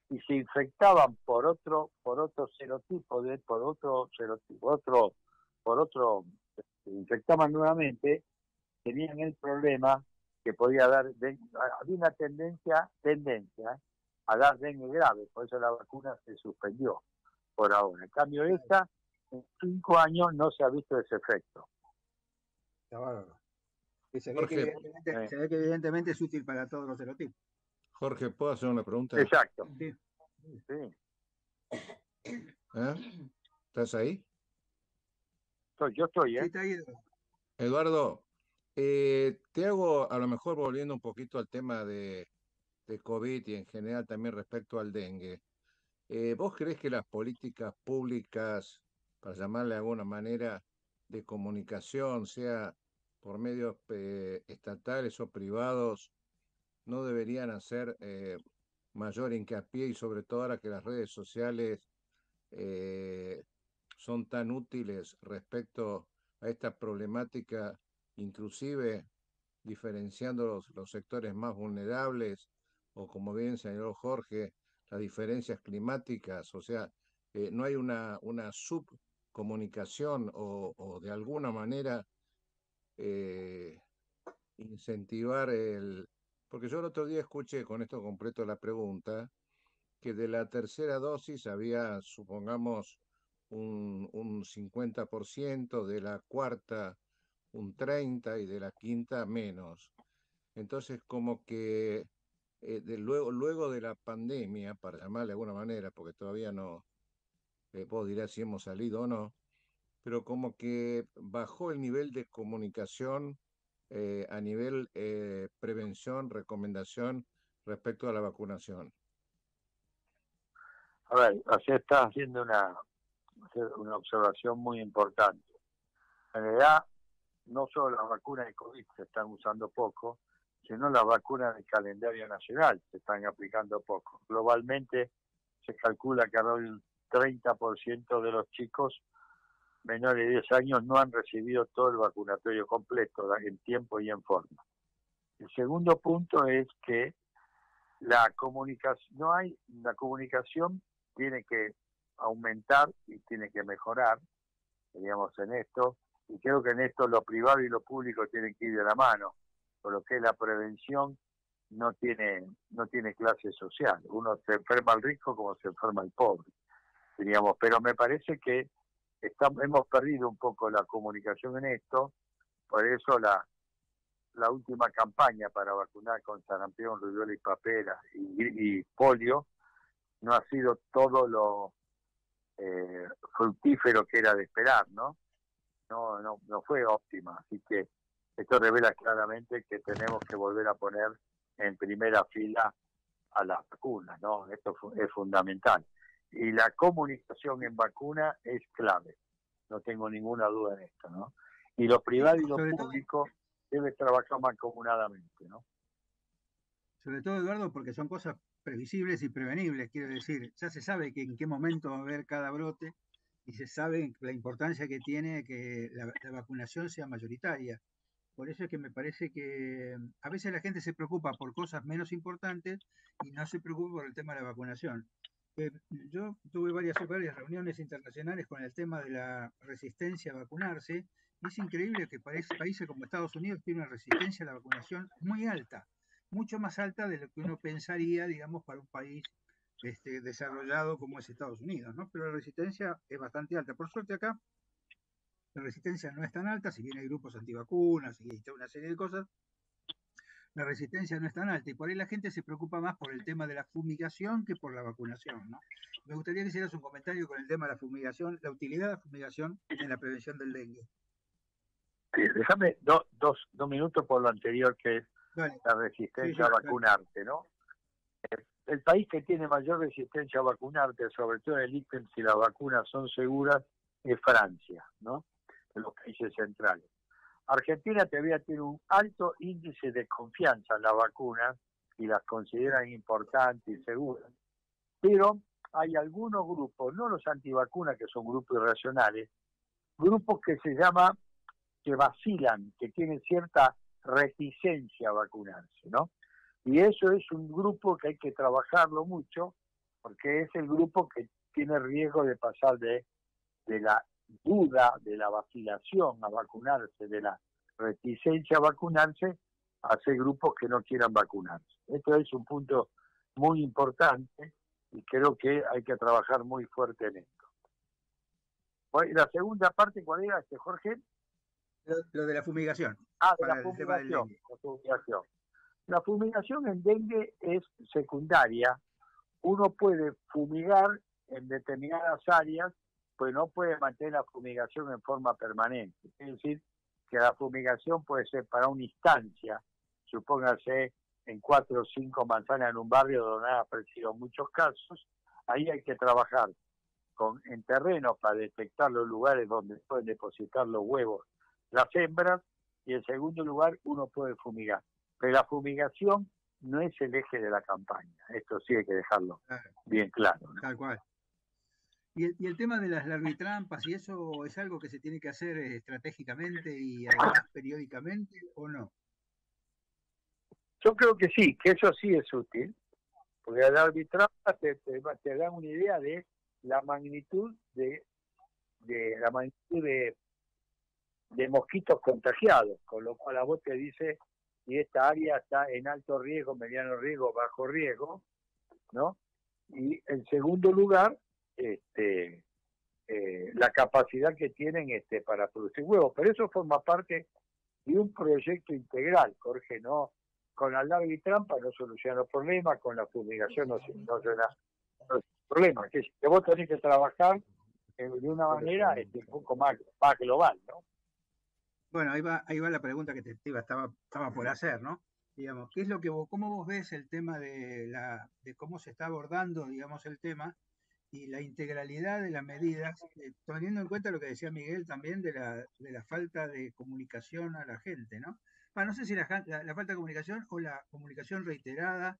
y se infectaban por otro serotipo, se infectaban nuevamente, tenían el problema que podía dar dengue. Había una tendencia a dar dengue grave, por eso la vacuna se suspendió por ahora. En cambio, esta, en 5 años no se ha visto ese efecto. Está bárbaro. Se ve que evidentemente es útil para todos los serotipos. Jorge, ¿puedo hacer una pregunta? Exacto. Sí. ¿Estás ahí? Yo estoy, Sí, está ahí. Eduardo, te hago, a lo mejor volviendo un poquito al tema de de COVID y en general también respecto al dengue. ¿Vos creés que las políticas públicas, para llamarle de alguna manera, de comunicación, sea por medios estatales o privados, no deberían hacer mayor hincapié y sobre todo ahora que las redes sociales eh, son tan útiles respecto a esta problemática, inclusive diferenciando los sectores más vulnerables o como bien señaló Jorge, las diferencias climáticas, o sea, no hay una subcomunicación o de alguna manera eh, incentivar el... Porque yo el otro día escuché, con esto completo la pregunta, que de la tercera dosis había, supongamos, un 50%, de la cuarta un 30% y de la quinta menos. Entonces, como que luego de la pandemia, para llamarle de alguna manera, porque todavía no, vos dirás si hemos salido o no, pero como que bajó el nivel de comunicación a nivel prevención, recomendación respecto a la vacunación. A ver, así está haciendo una observación muy importante. En realidad, no solo las vacunas de COVID se están usando poco, sino las vacunas del calendario nacional se están aplicando poco. Globalmente se calcula que alrededor del 30% de los chicos menores de 10 años no han recibido todo el vacunatorio completo, en tiempo y en forma. El segundo punto es que la comunicación tiene que aumentar y tiene que mejorar, digamos, en esto, y creo que en esto lo privado y lo público tienen que ir de la mano, por lo que la prevención no tiene clase social. Uno se enferma el rico como se enferma el pobre, diríamos, pero me parece que hemos perdido un poco la comunicación en esto, por eso la última campaña para vacunar con sarampión, rubiola y papera y polio no ha sido todo lo fructífero que era de esperar, ¿no? No fue óptima, así que esto revela claramente que tenemos que volver a poner en primera fila a las vacunas, ¿no? Esto es fundamental. Y la comunicación en vacuna es clave, no tengo ninguna duda en esto, ¿no? Y lo privado y lo público debe trabajar mancomunadamente, ¿no? Sobre todo, Eduardo, porque son cosas previsibles y prevenibles, quiero decir, ya se sabe que en qué momento va a haber cada brote y se sabe la importancia que tiene que la vacunación sea mayoritaria. Por eso es que me parece que a veces la gente se preocupa por cosas menos importantes y no se preocupa por el tema de la vacunación. Yo tuve varias reuniones internacionales con el tema de la resistencia a vacunarse. Y es increíble que países como Estados Unidos tienen una resistencia a la vacunación muy alta, mucho más alta de lo que uno pensaría, digamos, para un país desarrollado como es Estados Unidos, ¿no? Pero la resistencia es bastante alta. Por suerte acá la resistencia no es tan alta, si bien hay grupos antivacunas y toda una serie de cosas, la resistencia no es tan alta y por ahí la gente se preocupa más por el tema de la fumigación que por la vacunación, ¿no? Me gustaría que hicieras un comentario con el tema de la fumigación, la utilidad de la fumigación en la prevención del dengue. Sí, déjame dos minutos por lo anterior, que es la resistencia a vacunarte, ¿no? El país que tiene mayor resistencia a vacunarte, sobre todo en el ítem si las vacunas son seguras, es Francia, ¿no? En los países centrales. Argentina todavía tiene un alto índice de confianza en las vacunas y las consideran importantes y seguras, pero hay algunos grupos, no los antivacunas, que son grupos irracionales, grupos que vacilan, que tienen cierta reticencia a vacunarse, ¿no? Y eso es un grupo que hay que trabajarlo mucho, porque es el grupo que tiene riesgo de pasar de la duda, de la vacilación a vacunarse, de la reticencia a vacunarse, a ser grupos que no quieran vacunarse. Esto es un punto muy importante y creo que hay que trabajar muy fuerte en esto. La segunda parte, ¿cuál era, Jorge? Lo de la fumigación. De la fumigación. La fumigación en dengue es secundaria. Uno puede fumigar en determinadas áreas, pues no puede mantener la fumigación en forma permanente. Es decir, que la fumigación puede ser para una instancia, supóngase en 4 o 5 manzanas en un barrio donde han aparecido muchos casos. Ahí hay que trabajar en terreno para detectar los lugares donde pueden depositar los huevos las hembras, y en segundo lugar uno puede fumigar. Pero la fumigación no es el eje de la campaña, esto sí hay que dejarlo bien claro, ¿no? Tal cual. Y el tema de las larvitrampas, ¿y eso es algo que se tiene que hacer estratégicamente y además periódicamente o no? Yo creo que sí, que eso sí es útil, porque la larvitrampa te da una idea de la magnitud de mosquitos contagiados, con lo cual a vos te dice si esta área está en alto riesgo, mediano riesgo, bajo riesgo, ¿no? Y en segundo lugar, la capacidad que tienen para producir huevos. Pero eso forma parte de un proyecto integral, Jorge, ¿no? Con la larvitrampa no soluciona los problemas, con la fumigación no soluciona los problemas, que vos tenés que trabajar de una manera un poco más global, ¿no? Bueno, ahí va la pregunta que estaba por hacer, ¿no? Digamos, ¿qué es lo que cómo vos ves el tema de cómo se está abordando, digamos, el tema y la integralidad de las medidas, teniendo en cuenta lo que decía Miguel también de la falta de comunicación a la gente, ¿no? No sé si la falta de comunicación o la comunicación reiterada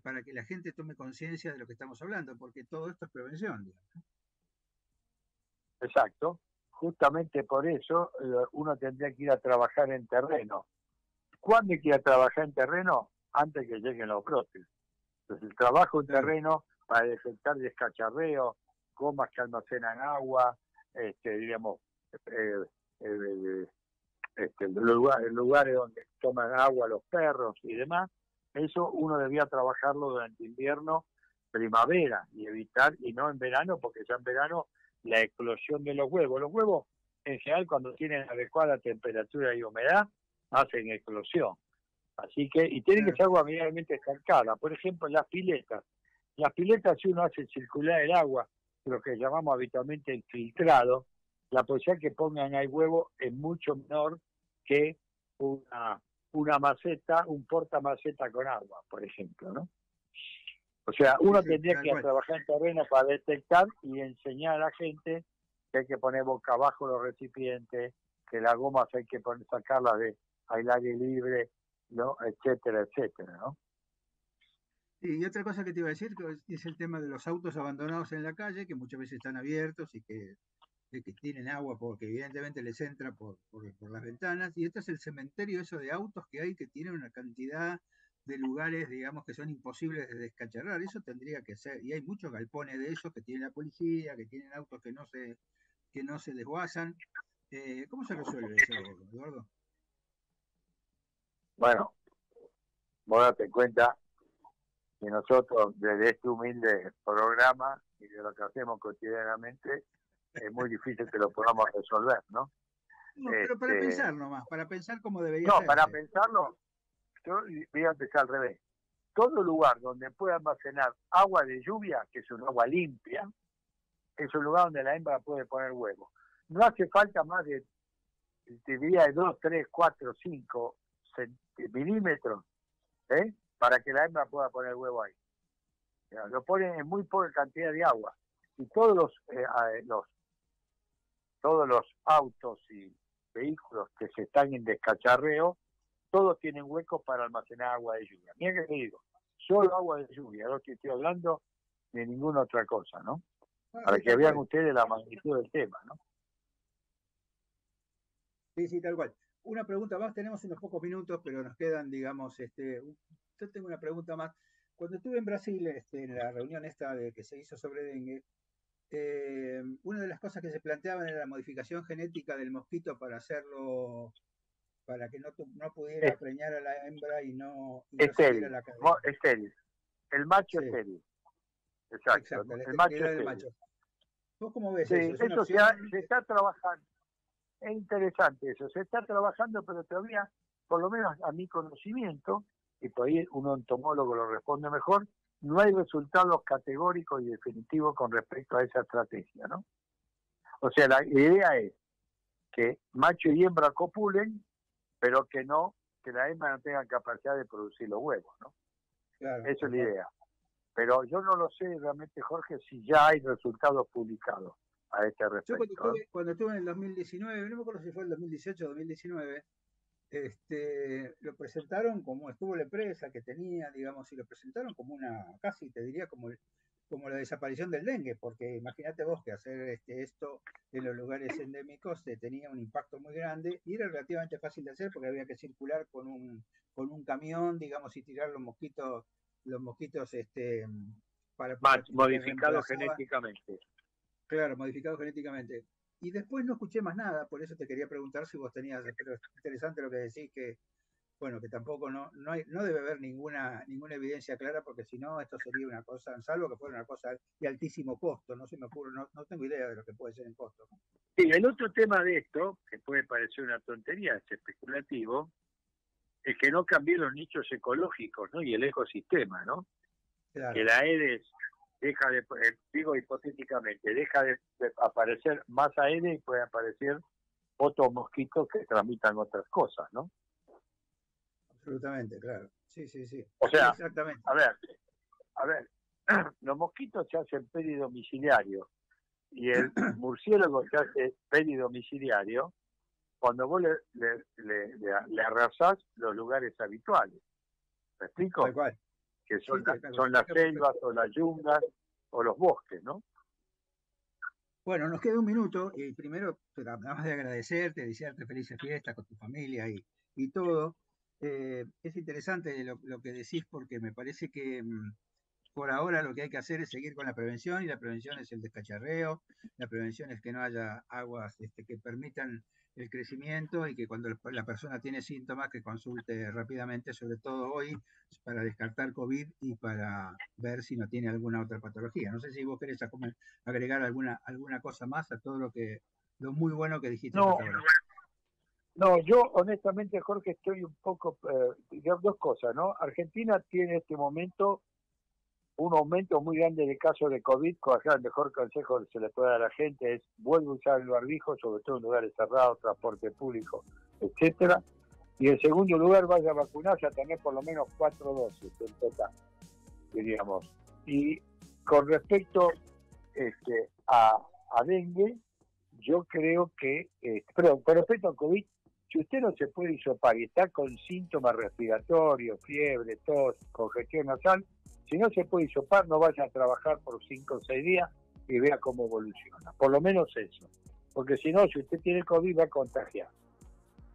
para que la gente tome conciencia de lo que estamos hablando, porque todo esto es prevención, digamos. Exacto. Justamente por eso uno tendría que ir a trabajar en terreno. ¿Cuándo hay que ir a trabajar en terreno? Antes que lleguen los brotes. Entonces el trabajo en terreno para detectar descacharreo, gomas que almacenan agua, los lugares donde toman agua los perros y demás, eso uno debía trabajarlo durante invierno, primavera, y evitar, y no en verano, porque ya en verano la eclosión de los huevos en general cuando tienen adecuada temperatura y humedad hacen eclosión, así que, y tienen que ser agua medianamente estancada. Por ejemplo, las piletas, si uno hace circular el agua, lo que llamamos habitualmente el filtrado, la posibilidad que pongan ahí huevo es mucho menor que una maceta, un portamaceta con agua, por ejemplo, ¿no? O sea, uno tendría que trabajar en terreno para detectar y enseñar a la gente que hay que poner boca abajo los recipientes, que las gomas hay que sacarlas al aire libre, ¿no? Etcétera, etcétera, ¿no? Y otra cosa que te iba a decir es el tema de los autos abandonados en la calle, que muchas veces están abiertos y que tienen agua porque evidentemente les entra por las ventanas. Y este es el cementerio eso de autos que hay, que tienen una cantidad de lugares, digamos, que son imposibles de descacharrar. Eso tendría que ser, y hay muchos galpones de esos que tiene la policía, que tienen autos que no se desguazan. ¿Cómo se resuelve eso, Eduardo? Bueno, vos date cuenta que nosotros desde este humilde programa y de lo que hacemos cotidianamente es muy difícil que lo podamos resolver, ¿no? No, pero para pensar nomás, para pensar cómo debería ser. No, para pensarlo, yo voy a empezar al revés. Todo lugar donde pueda almacenar agua de lluvia, que es un agua limpia, es un lugar donde la hembra puede poner huevos. No hace falta más de 2, 3, 4, 5 milímetros para que la hembra pueda poner huevo ahí. Lo ponen en muy poca cantidad de agua. Y todos los autos y vehículos que se están en descacharreo, todos tienen huecos para almacenar agua de lluvia. Mira que te digo, solo agua de lluvia, no te estoy hablando de ninguna otra cosa, ¿no? Para que vean ustedes la magnitud del tema, ¿no? Sí, tal cual. Una pregunta más, tenemos unos pocos minutos, pero nos quedan, digamos, yo tengo una pregunta más. Cuando estuve en Brasil, en la reunión esta que se hizo sobre dengue, una de las cosas que se planteaban era la modificación genética del mosquito para hacerlo, para que no pudiera preñar a la hembra y no siguiera la cadena. Estéril. El macho estéril. Exacto. El macho del macho. ¿Vos cómo ves eso? Eso se está trabajando. Es interesante eso. Se está trabajando, pero todavía, por lo menos a mi conocimiento, y por ahí un entomólogo lo responde mejor, no hay resultados categóricos y definitivos con respecto a esa estrategia, ¿no? O sea, la idea es que macho y hembra copulen, pero que no que la hembra no tenga capacidad de producir los huevos, ¿no? Claro, Eso es la idea. Pero yo no lo sé realmente, Jorge, si ya hay resultados publicados a este Yo respecto. cuando estuve en el 2019, no me acuerdo si fue el 2018 o 2019, lo presentaron como estuvo la empresa que tenía, digamos, y lo presentaron como una, casi te diría como la desaparición del dengue, porque imagínate vos que hacer esto en los lugares endémicos tenía un impacto muy grande y era relativamente fácil de hacer porque había que circular con un camión, digamos, y tirar los mosquitos para Modificados genéticamente. Claro, modificados genéticamente. Y después no escuché más nada, por eso te quería preguntar si vos tenías, pero es interesante lo que decís, que bueno, que tampoco no debe haber ninguna evidencia clara, porque si no, esto sería una cosa, salvo que fuera una cosa de altísimo costo, no se me ocurre, no tengo idea de lo que puede ser en costo. Sí, el otro tema de esto, que puede parecer una tontería, es especulativo, es que no cambien los nichos ecológicos, ¿no? Y el ecosistema, ¿no? Claro. Que la Aedes deja de, digo hipotéticamente, deja de aparecer más Aedes y puede aparecer otros mosquitos que transmitan otras cosas, ¿no? Absolutamente, claro. Sí. O sea, exactamente. A ver, los mosquitos se hacen peridomiciliarios y el murciélago se hace peridomiciliario cuando vos le arrasás los lugares habituales. ¿Me explico? Tal cual. Que son, Sí, son las selvas o las yungas o los bosques, ¿no? Bueno, nos queda un minuto y primero, nada más de agradecerte, desearte felices fiestas con tu familia y todo. Es interesante lo que decís porque me parece que por ahora lo que hay que hacer es seguir con la prevención y la prevención es el descacharreo, la prevención es que no haya aguas que permitan el crecimiento y que cuando la persona tiene síntomas que consulte rápidamente, sobre todo hoy, para descartar COVID y para ver si no tiene alguna otra patología. No sé si vos querés agregar alguna cosa más a todo lo muy bueno que dijiste hasta ahora. No, yo honestamente, Jorge, estoy un poco, dos cosas, ¿no? Argentina tiene en este momento un aumento muy grande de casos de COVID, acá el mejor consejo que se le puede dar a la gente es vuelve a usar el barbijo, sobre todo en lugares cerrados, transporte público, etcétera. Y en segundo lugar, vaya a vacunarse a tener por lo menos 4 dosis en total, diríamos. Y con respecto a dengue, yo creo que, pero con respecto a COVID, si usted no se puede hisopar y está con síntomas respiratorios, fiebre, tos, congestión nasal, si no se puede hisopar, no vaya a trabajar por 5 o 6 días y vea cómo evoluciona. Por lo menos eso. Porque si no, si usted tiene COVID, va a contagiar.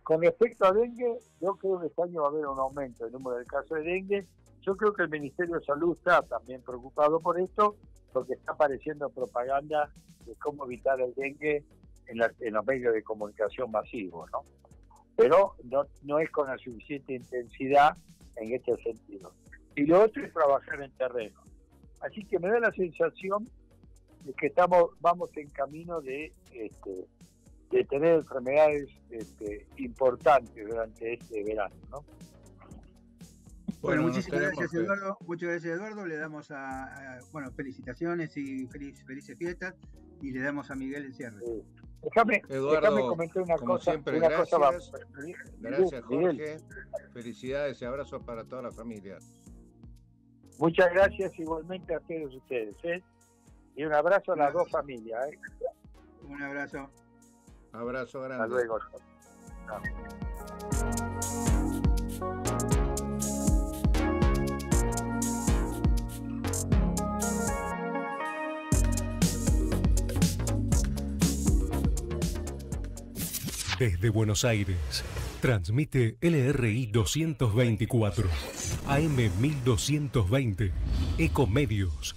Con respecto a dengue, yo creo que este año va a haber un aumento del número de casos de dengue. Yo creo que el Ministerio de Salud está también preocupado por esto, porque está apareciendo propaganda de cómo evitar el dengue en los medios de comunicación masivos, ¿no? Pero no es con la suficiente intensidad en este sentido. Y lo otro es trabajar en terreno. Así que me da la sensación de que vamos en camino de tener enfermedades importantes durante este verano, ¿no? Bueno, muchísimas gracias, Eduardo. Muchas gracias, Eduardo. Le damos felicitaciones y felices fiestas. Y le damos a Miguel el cierre. Déjame comentar una como cosa. Siempre, una gracias. cosa Gracias, Jorge. Miguel. Felicidades y abrazos para toda la familia. Muchas gracias igualmente a todos ustedes. Y un abrazo a las dos familias. Un abrazo. Abrazo grande. Hasta luego. Desde Buenos Aires, transmite LRI 224, AM 1220, Ecomedios.